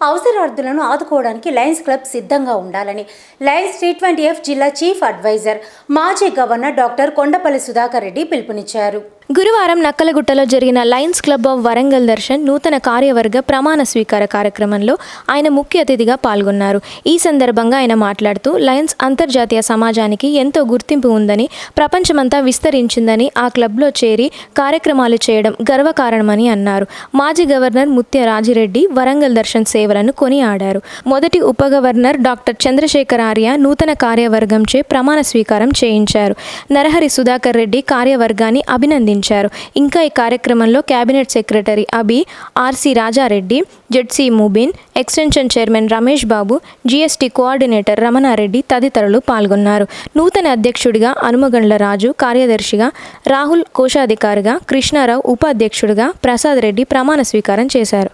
అవసరార్థులను ఆదుకోవడానికి Lions club సిద్ధంగా ఉండాలని లయన్స్ T20F జిల్లా చీఫ్ అడ్వైజర్ మాజీ గవర్నర్ డాక్టర్ కొండపల్లి సుధాకర్ రెడ్డి పిలుపునిచ్చారు. గురువారం నక్కలగుట్టలో జరిగిన Lions club of Warangal Darshan నూతన కార్యవర్గ ప్రమాణ స్వీకార కార్యక్రమంలో ఆయన ముఖ్య అతిథిగా పాల్గొన్నారు. ఈ సందర్భంగా ఆయన మాట్లాడుతూ లయన్స్ అంతర్జాతీయ సమాజానికి ఎంతో గుర్తింపు ఉందని, ప్రపంచమంతా విస్తరించిందని, ఆ క్లబ్లో చేరి కార్యక్రమాలు చేయడం గర్వకారణమని అన్నారు. మాజీ గవర్నర్ ముత్య రాజిరెడ్డి వరంగల్ దర్శన్ సేవలను కొనియాడారు. మొదటి ఉప గవర్నర్ డాక్టర్ చంద్రశేఖర్ ఆర్య నూతన కార్యవర్గంచే ప్రమాణ స్వీకారం చేయించారు. నరహరి సుధాకర్ రెడ్డి కార్యవర్గాన్ని అభినందించారు. ఇంకా ఈ కార్యక్రమంలో కేబినెట్ సెక్రటరీ అబి, RC Raja Reddy, ZC Mubin, extension chairman Ramesh Babu, GST coordinator Ramana Reddy తదితరులు పాల్గొన్నారు. నూతన అధ్యక్షుడిగా అనుమగండ్ల రాజు, కార్యదర్శిగా రాహుల్, కోశాధికారిగా కృష్ణారావు, ఉపాధ్యక్షుడిగా ప్రసాద్ రెడ్డి ప్రమాణ స్వీకారం చేశారు.